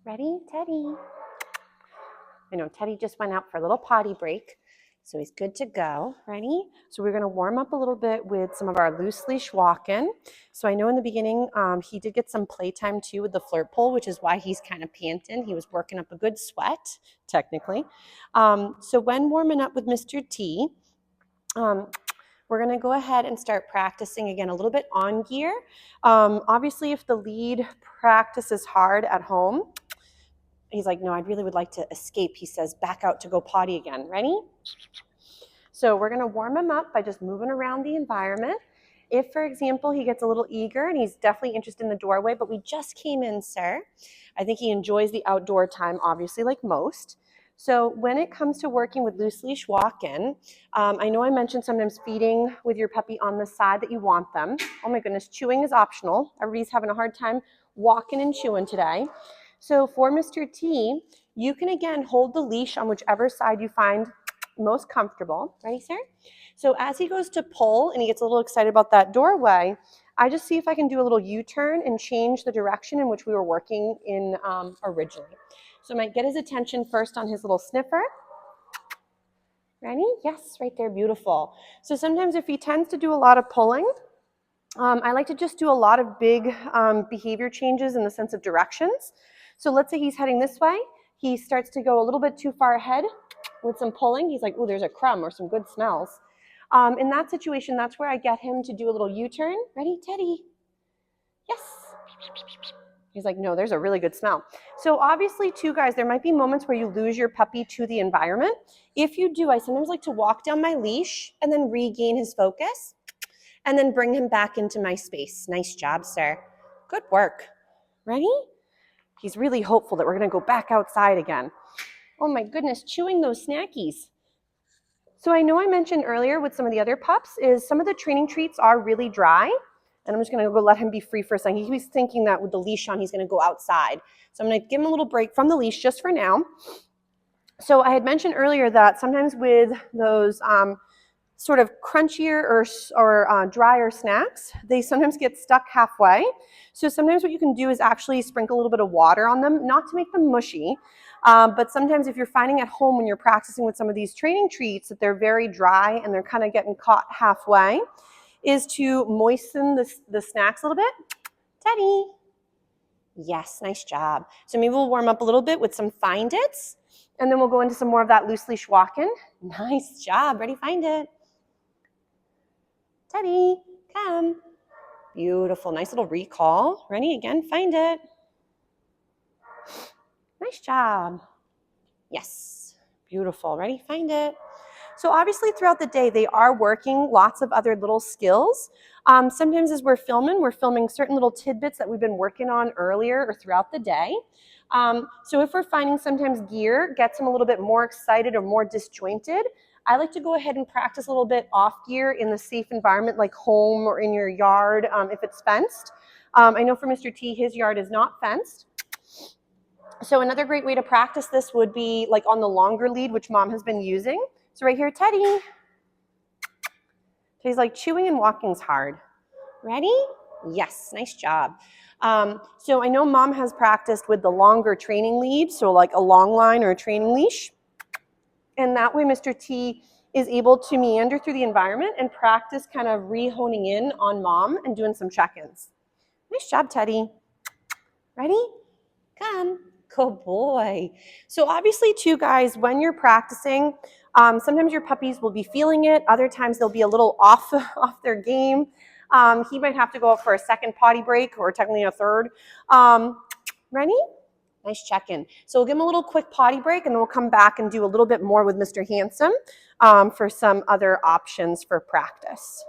Ready, Teddy? I know Teddy just went out for a little potty break, so he's good to go. Ready? So we're going to warm up a little bit with some of our loose leash walking. So I know in the beginning he did get some playtime too with the flirt pole, which is why he's kind of panting. He was working up a good sweat, technically. So when warming up with Mr. T, we're going to go ahead and start practicing again a little bit on gear. Obviously, if the lead practice is hard at home, he's like, no, I really would like to escape. He says, back out to go potty again. Ready? So we're going to warm him up by just moving around the environment. If, for example, he gets a little eager and he's definitely interested in the doorway, but we just came in, sir. I think he enjoys the outdoor time, obviously, like most. So when it comes to working with loose leash walk-in, I know I mentioned sometimes feeding with your puppy on the side that you want them. Oh my goodness, chewing is optional. Everybody's having a hard time walking and chewing today. So for Mr. T, you can again hold the leash on whichever side you find most comfortable. Ready, sir? So as he goes to pull and he gets a little excited about that doorway, I just see if I can do a little U-turn and change the direction in which we were working in originally. So I might get his attention first on his little sniffer. Ready? Yes, right there, beautiful. So sometimes if he tends to do a lot of pulling, I like to just do a lot of big behavior changes in the sense of directions. So let's say he's heading this way. He starts to go a little bit too far ahead with some pulling. He's like, oh, there's a crumb or some good smells. In that situation, that's where I get him to do a little U-turn. Ready, Teddy? Yes. He's like, no, there's a really good smell. So obviously, too, guys, there might be moments where you lose your puppy to the environment. If you do, I sometimes like to walk down my leash and then regain his focus and then bring him back into my space. Nice job, sir. Good work. Ready? He's really hopeful that we're going to go back outside again. Oh my goodness, chewing those snackies. So I know I mentioned earlier with some of the other pups is some of the training treats are really dry. And I'm just going to go let him be free for a second. He's thinking that with the leash on, he's going to go outside. So I'm going to give him a little break from the leash just for now. So I had mentioned earlier that sometimes with those sort of crunchier or drier snacks, they sometimes get stuck halfway. So sometimes what you can do is actually sprinkle a little bit of water on them, not to make them mushy, but sometimes if you're finding at home when you're practicing with some of these training treats that they're very dry and they're kind of getting caught halfway, is to moisten the snacks a little bit. Teddy. Yes, nice job. So maybe we'll warm up a little bit with some Find Its, and then we'll go into some more of that loose leash walking. Nice job. Ready, Find It. Teddy, come. Beautiful. Nice little recall. Ready? Again, Find It. Nice job. Yes. Beautiful. Ready? Find It. So obviously throughout the day, they are working lots of other little skills. Sometimes as we're filming certain little tidbits that we've been working on earlier or throughout the day. So if we're finding sometimes gear gets them a little bit more excited or more disjointed, I like to go ahead and practice a little bit off gear in the safe environment like home or in your yard if it's fenced. I know for Mr. T, his yard is not fenced. So another great way to practice this would be like on the longer lead, which Mom has been using. So right here, Teddy. He's like chewing and walking's hard. Ready? Yes, nice job. So I know Mom has practiced with the longer training lead, so like a long line or a training leash. And that way Mr. T is able to meander through the environment and practice kind of re-honing in on Mom and doing some check-ins. Nice job, Teddy. Ready? Come. Good boy. So obviously too, guys, when you're practicing, sometimes your puppies will be feeling it. Other times they'll be a little off their game. He might have to go out for a second potty break or technically a third. Ready? Nice check-in. So we'll give him a little quick potty break and then we'll come back and do a little bit more with Mr. Handsome for some other options for practice.